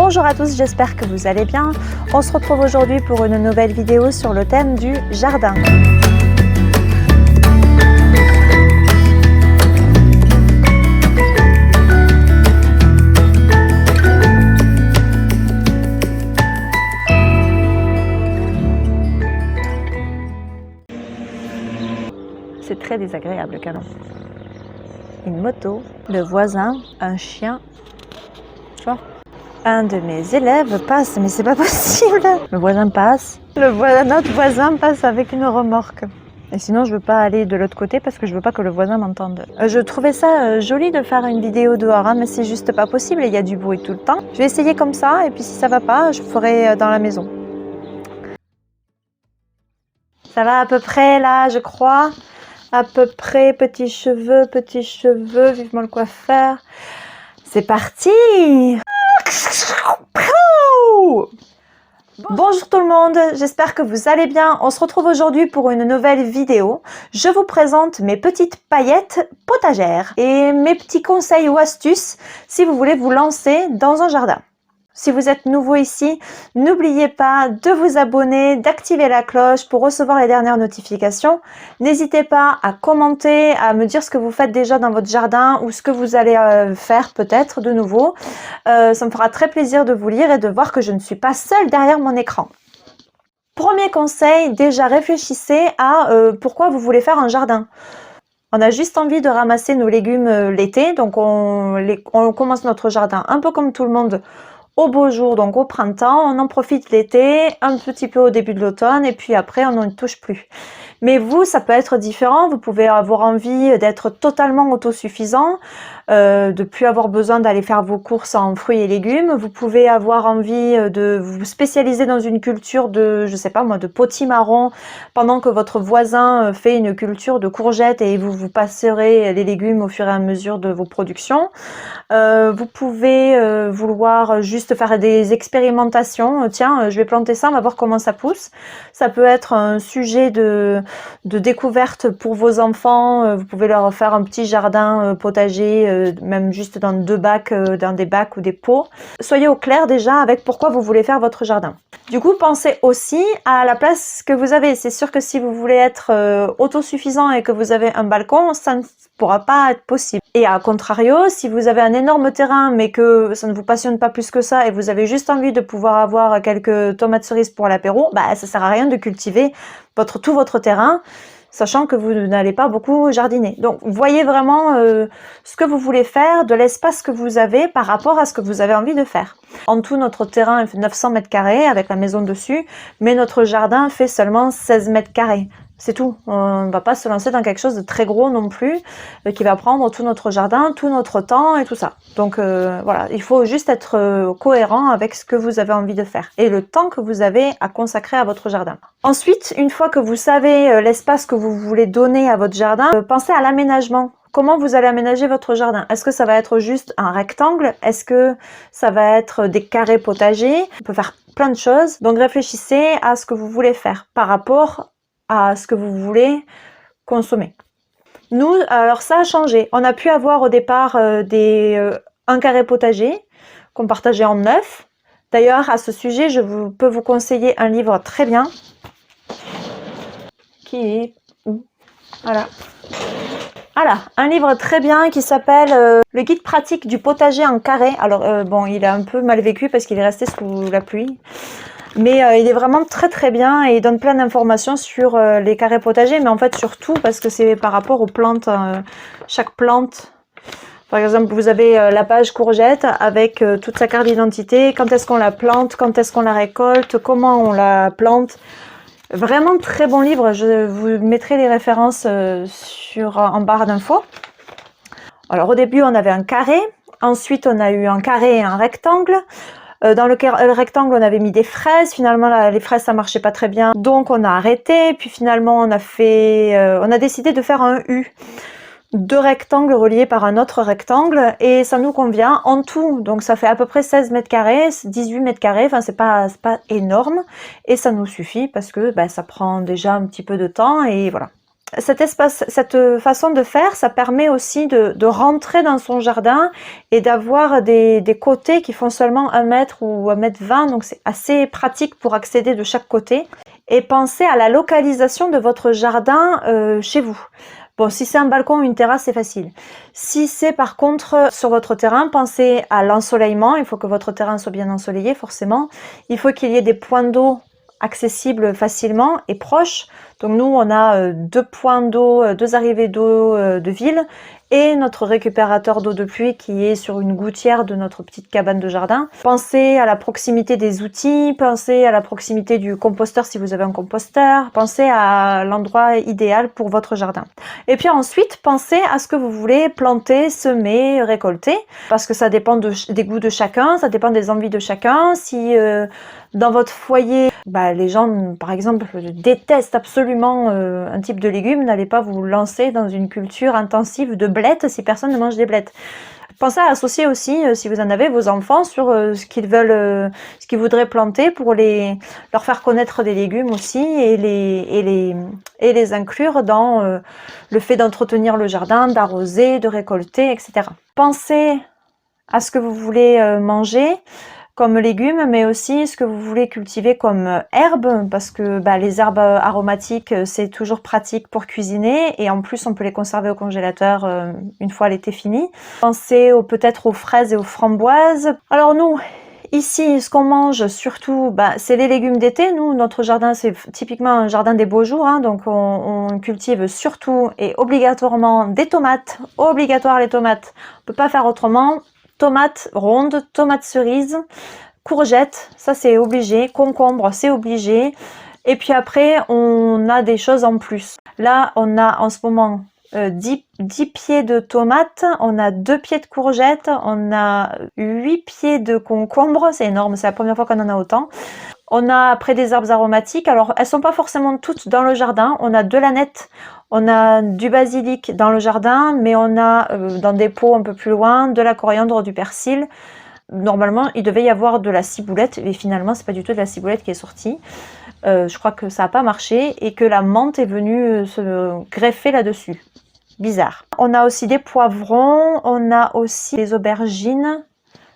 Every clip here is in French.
Bonjour à tous, j'espère que vous allez bien. On se retrouve aujourd'hui pour une nouvelle vidéo sur le thème du jardin. C'est très désagréable le canon. Une moto, le voisin, un chien. Tu vois ? Un de mes élèves passe, mais c'est pas possible. Le voisin passe. Notre voisin passe avec une remorque. Et sinon, je veux pas aller de l'autre côté parce que je veux pas que le voisin m'entende. Je trouvais ça joli de faire une vidéo dehors, hein, mais c'est juste pas possible. Il y a du bruit tout le temps. Je vais essayer comme ça, et puis si ça va pas, je ferai dans la maison. Ça va à peu près là, je crois. À peu près, petits cheveux, vivement le coiffeur. C'est parti! Bonjour tout le monde, j'espère que vous allez bien. On se retrouve aujourd'hui pour une nouvelle vidéo. Je vous présente mes petites paillettes potagères et mes petits conseils ou astuces si vous voulez vous lancer dans un jardin. Si vous êtes nouveau ici, n'oubliez pas de vous abonner, d'activer la cloche pour recevoir les dernières notifications. N'hésitez pas à commenter, à me dire ce que vous faites déjà dans votre jardin ou ce que vous allez faire peut-être de nouveau. Ça me fera très plaisir de vous lire et de voir que je ne suis pas seule derrière mon écran. Premier conseil, déjà réfléchissez à pourquoi vous voulez faire un jardin. On a juste envie de ramasser nos légumes l'été, donc on commence notre jardin un peu comme tout le monde au beau jour, donc au printemps, on en profite l'été, un petit peu au début de l'automne et puis après on n'en touche plus. Mais vous, ça peut être différent, vous pouvez avoir envie d'être totalement autosuffisant, de plus avoir besoin d'aller faire vos courses en fruits et légumes, vous pouvez avoir envie de vous spécialiser dans une culture de, je sais pas moi, de potimarron, pendant que votre voisin fait une culture de courgettes et vous passerez les légumes au fur et à mesure de vos productions. Vous pouvez vouloir juste faire des expérimentations. Tiens, je vais planter ça, on va voir comment ça pousse. Ça peut être un sujet de découverte pour vos enfants. Vous pouvez leur faire un petit jardin potager, même juste dans dans des bacs ou des pots. Soyez au clair déjà avec pourquoi vous voulez faire votre jardin. Du coup, pensez aussi à la place que vous avez. C'est sûr que si vous voulez être autosuffisant et que vous avez un balcon, ça ne pourra pas être possible. Et à contrario, si vous avez un énorme terrain mais que ça ne vous passionne pas plus que ça et vous avez juste envie de pouvoir avoir quelques tomates cerises pour l'apéro, bah ça sert à rien de cultiver tout votre terrain, sachant que vous n'allez pas beaucoup jardiner. Donc voyez vraiment ce que vous voulez faire, de l'espace que vous avez par rapport à ce que vous avez envie de faire. En tout, notre terrain fait 900 mètres carrés avec la maison dessus, mais notre jardin fait seulement 16 mètres carrés. C'est tout. On ne va pas se lancer dans quelque chose de très gros non plus, qui va prendre tout notre jardin, tout notre temps et tout ça. Donc voilà, il faut juste être cohérent avec ce que vous avez envie de faire et le temps que vous avez à consacrer à votre jardin. Ensuite, une fois que vous savez l'espace que vous voulez donner à votre jardin, pensez à l'aménagement. Comment vous allez aménager votre jardin? Est-ce que ça va être juste un rectangle? Est-ce que ça va être des carrés potagers? On peut faire plein de choses. Donc réfléchissez à ce que vous voulez faire par rapport à ce que vous voulez consommer. Nous, alors ça a changé. On a pu avoir au départ un carré potager qu'on partageait en 9. D'ailleurs, à ce sujet, peux vous conseiller un livre très bien qui est où? Voilà. Voilà, un livre très bien qui s'appelle Le guide pratique du potager en carré. Alors bon, il est un peu mal vécu parce qu'il est resté sous la pluie. Mais il est vraiment très très bien et il donne plein d'informations sur les carrés potagers, mais en fait surtout parce que c'est par rapport aux plantes, chaque plante. Par exemple, vous avez la page courgette avec toute sa carte d'identité, quand est-ce qu'on la plante, quand est-ce qu'on la récolte, comment on la plante. Vraiment très bon livre, je vous mettrai les références en barre d'infos. Alors au début on avait un carré, ensuite on a eu un carré et un rectangle. Dans le rectangle, on avait mis des fraises. Finalement, les fraises, ça marchait pas très bien. Donc, on a arrêté. Puis finalement, on a décidé de faire un U. 2 rectangles reliés par un autre rectangle. Et ça nous convient en tout. Donc, ça fait à peu près 16 mètres carrés, 18 mètres carrés. Enfin, c'est pas énorme. Et ça nous suffit parce que ça prend déjà un petit peu de temps. Et voilà. cette façon de faire, ça permet aussi de rentrer dans son jardin et d'avoir des côtés qui font seulement 1 mètre ou 1,20 m, donc c'est assez pratique pour accéder de chaque côté. Et pensez à la localisation de votre jardin chez vous. Bon, si c'est un balcon ou une terrasse, c'est facile. Si c'est par contre sur votre terrain, pensez à l'ensoleillement. Il faut que votre terrain soit bien ensoleillé, forcément. Il faut qu'il y ait des points d'eau accessibles facilement et proches. Donc nous, on a 2 points d'eau, 2 arrivées d'eau de ville et notre récupérateur d'eau de pluie qui est sur une gouttière de notre petite cabane de jardin. Pensez à la proximité des outils, pensez à la proximité du composteur si vous avez un composteur, pensez à l'endroit idéal pour votre jardin. Et puis ensuite, pensez à ce que vous voulez planter, semer, récolter, parce que ça dépend des goûts de chacun, ça dépend des envies de chacun. Si dans votre foyer, les gens, par exemple, détestent absolument un type de légumes, n'allez pas vous lancer dans une culture intensive de blettes si personne ne mange des blettes. Pensez à associer aussi, si vous en avez, vos enfants sur ce qu'ils veulent, ce qu'ils voudraient planter pour leur faire connaître des légumes aussi et les inclure dans le fait d'entretenir le jardin, d'arroser, de récolter, etc. Pensez à ce que vous voulez manger comme légumes, mais aussi ce que vous voulez cultiver comme herbes, parce que les herbes aromatiques, c'est toujours pratique pour cuisiner, et en plus on peut les conserver au congélateur une fois l'été fini. Pensez peut-être aux fraises et aux framboises. Alors nous, ici, ce qu'on mange surtout, c'est les légumes d'été. Nous, notre jardin, c'est typiquement un jardin des beaux jours, hein, donc on cultive surtout et obligatoirement des tomates. Obligatoire les tomates, on peut pas faire autrement. Tomates rondes, tomates cerises, courgettes, ça c'est obligé, concombre c'est obligé. Et puis après, on a des choses en plus. Là, on a en ce moment 10 pieds de tomates, on a 2 pieds de courgettes, on a 8 pieds de concombre, c'est énorme, c'est la première fois qu'on en a autant. On a après des herbes aromatiques, alors elles sont pas forcément toutes dans le jardin, on a de l'aneth, on a du basilic dans le jardin, mais on a dans des pots un peu plus loin de la coriandre, du persil. Normalement, il devait y avoir de la ciboulette, mais finalement, c'est pas du tout de la ciboulette qui est sortie. Je crois que ça n'a pas marché et que la menthe est venue se greffer là-dessus. Bizarre. On a aussi des poivrons, on a aussi des aubergines.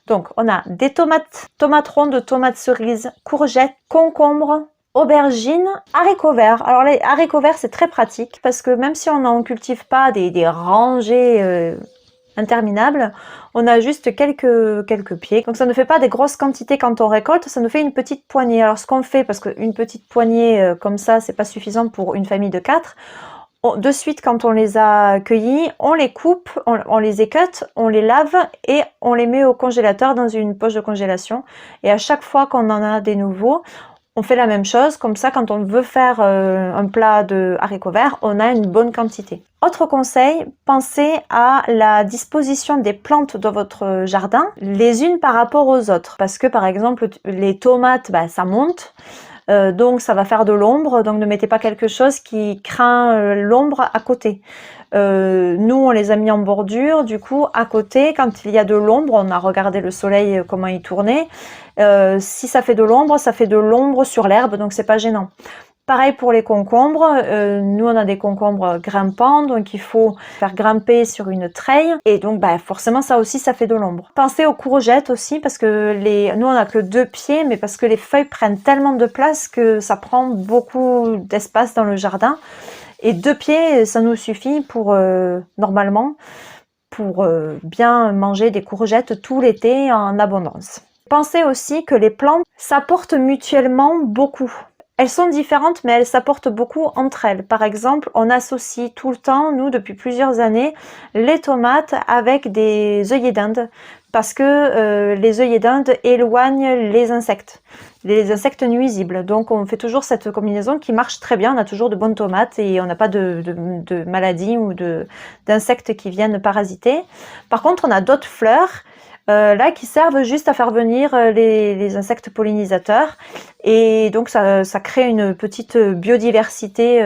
Donc, on a des tomates rondes, tomates cerises, courgettes, concombres, aubergines, haricots verts. Alors, les haricots verts, c'est très pratique parce que même si on n'en cultive pas des rangées interminables, on a juste quelques pieds. Donc, ça ne fait pas des grosses quantités quand on récolte, ça nous fait une petite poignée. Alors, ce qu'on fait, parce qu'une petite poignée comme ça, c'est pas suffisant pour une famille de 4, de suite, quand on les a cueillis, on les coupe, on les écoute, on les lave et on les met au congélateur dans une poche de congélation. Et à chaque fois qu'on en a des nouveaux, on fait la même chose. Comme ça, quand on veut faire un plat de haricots verts, on a une bonne quantité. Autre conseil, pensez à la disposition des plantes dans votre jardin, les unes par rapport aux autres. Parce que par exemple, les tomates, ça monte. Donc ça va faire de l'ombre, donc ne mettez pas quelque chose qui craint l'ombre à côté. Nous on les a mis en bordure, du coup à côté quand il y a de l'ombre, on a regardé le soleil comment il tournait, si ça fait de l'ombre sur l'herbe, donc c'est pas gênant. Pareil pour les concombres, nous on a des concombres grimpants, donc il faut faire grimper sur une treille, et donc forcément ça aussi ça fait de l'ombre. Pensez aux courgettes aussi, parce que nous on a que 2 pieds, mais parce que les feuilles prennent tellement de place que ça prend beaucoup d'espace dans le jardin, et 2 pieds ça nous suffit pour normalement pour bien manger des courgettes tout l'été en abondance. Pensez aussi que les plantes s'apportent mutuellement beaucoup. Elles sont différentes, mais elles s'apportent beaucoup entre elles. Par exemple, on associe tout le temps, nous, depuis plusieurs années, les tomates avec des œillets d'Inde, parce que les œillets d'Inde éloignent les insectes nuisibles. Donc, on fait toujours cette combinaison qui marche très bien. On a toujours de bonnes tomates et on n'a pas de maladies ou d'insectes qui viennent parasiter. Par contre, on a d'autres fleurs là qui servent juste à faire venir les insectes pollinisateurs, et donc ça crée une petite biodiversité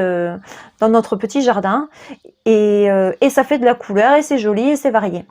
dans notre petit jardin, et ça fait de la couleur et c'est joli et c'est varié.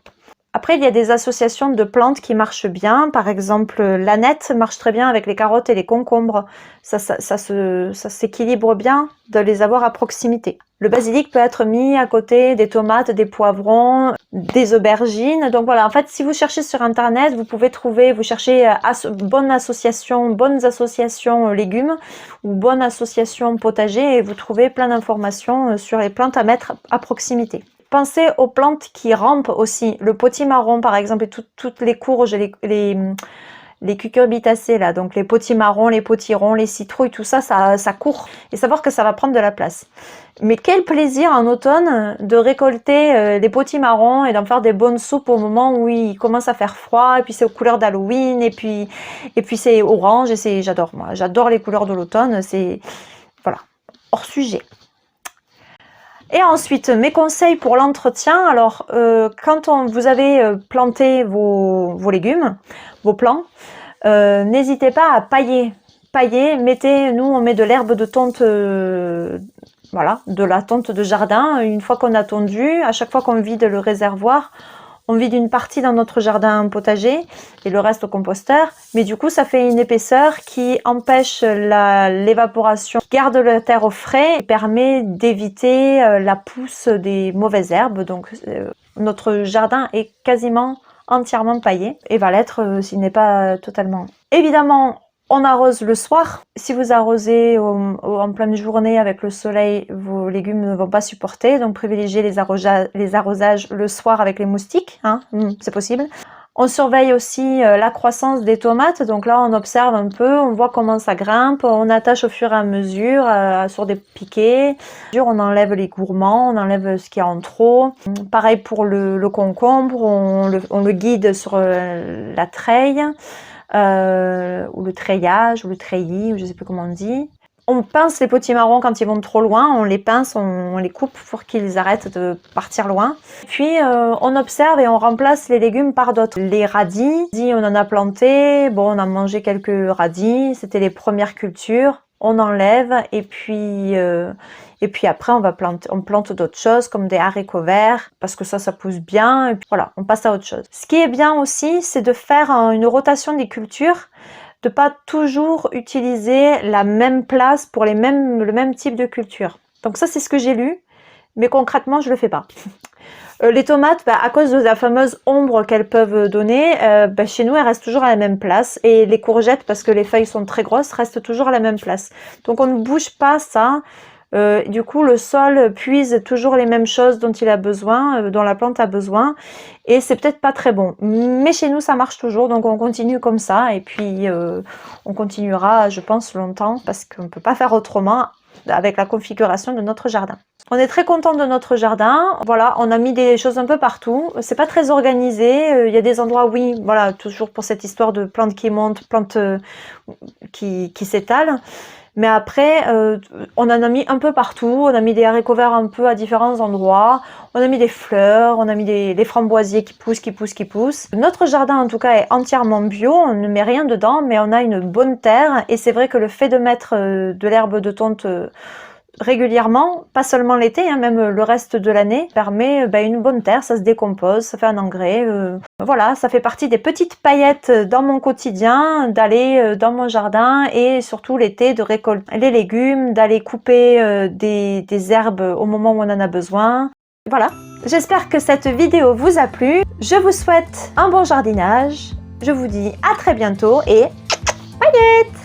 Après, il y a des associations de plantes qui marchent bien. Par exemple, l'aneth marche très bien avec les carottes et les concombres. Ça s'équilibre bien de les avoir à proximité. Le basilic peut être mis à côté des tomates, des poivrons, des aubergines. Donc voilà, en fait, si vous cherchez sur Internet, vous pouvez trouver, vous cherchez bonnes associations légumes ou bonnes associations potager et vous trouvez plein d'informations sur les plantes à mettre à proximité. Pensez aux plantes qui rampent aussi. Le potimarron, par exemple, et toutes les courges, les cucurbitacées, là, donc les potimarrons, les potirons, les citrouilles, tout ça, ça court. Et savoir que ça va prendre de la place. Mais quel plaisir en automne de récolter les potimarrons et d'en faire des bonnes soupes au moment où il commence à faire froid, et puis c'est aux couleurs d'Halloween, et puis c'est orange, et j'adore, moi, j'adore les couleurs de l'automne, c'est, voilà, hors sujet. Et ensuite, mes conseils pour l'entretien. Alors, quand vous avez planté vos légumes, vos plants, n'hésitez pas à pailler. Nous on met de l'herbe de tonte, voilà, de la tonte de jardin. Une fois qu'on a tondu, à chaque fois qu'on vide le réservoir, on vide une partie dans notre jardin potager et le reste au composteur. Mais du coup, ça fait une épaisseur qui empêche l'évaporation, qui garde la terre au frais et permet d'éviter la pousse des mauvaises herbes. Donc, notre jardin est quasiment entièrement paillé et va l'être s'il n'est pas totalement. Évidemment, on arrose le soir. Si vous arrosez en pleine journée avec le soleil, vos légumes ne vont pas supporter. Donc privilégiez les arrosages le soir avec les moustiques, hein, c'est possible. On surveille aussi la croissance des tomates. Donc là, on observe un peu, on voit comment ça grimpe. On attache au fur et à mesure sur des piquets. On enlève les gourmands, on enlève ce qu'il y a en trop. Pareil pour le concombre, on le guide sur la treille. Ou le treillage, ou le treillis, ou je sais plus comment on dit. On pince les potimarrons quand ils vont trop loin, on les pince, on les coupe pour qu'ils arrêtent de partir loin. Puis on observe et on remplace les légumes par d'autres. Les radis, on en a planté, bon on a mangé quelques radis, c'était les premières cultures. On enlève et puis après on plante d'autres choses comme des haricots verts parce que ça pousse bien et puis voilà, on passe à autre chose. Ce qui est bien aussi, c'est de faire une rotation des cultures, de pas toujours utiliser la même place pour le même type de culture. Donc ça c'est ce que j'ai lu, mais concrètement je le fais pas. Les tomates, à cause de la fameuse ombre qu'elles peuvent donner, chez nous elles restent toujours à la même place. Et les courgettes, parce que les feuilles sont très grosses, restent toujours à la même place. Donc on ne bouge pas ça. Du coup le sol puise toujours les mêmes choses dont il a besoin, dont la plante a besoin. Et c'est peut-être pas très bon. Mais chez nous ça marche toujours, donc on continue comme ça. Et puis on continuera, je pense, longtemps, parce qu'on ne peut pas faire autrement avec la configuration de notre jardin. On est très content de notre jardin. Voilà, on a mis des choses un peu partout. C'est pas très organisé. Il y a des endroits, oui, voilà, toujours pour cette histoire de plantes qui montent, plantes qui s'étalent. Mais après, on en a mis un peu partout. On a mis des haricots verts un peu à différents endroits. On a mis des fleurs, on a mis des framboisiers qui poussent. Notre jardin, en tout cas, est entièrement bio. On ne met rien dedans, mais on a une bonne terre. Et c'est vrai que le fait de mettre de l'herbe de tonte régulièrement, pas seulement l'été, hein, même le reste de l'année, permet une bonne terre, ça se décompose, ça fait un engrais. Voilà, ça fait partie des petites paillettes dans mon quotidien, d'aller dans mon jardin et surtout l'été de récolter les légumes, d'aller couper des herbes au moment où on en a besoin. Voilà, j'espère que cette vidéo vous a plu. Je vous souhaite un bon jardinage. Je vous dis à très bientôt et paillettes!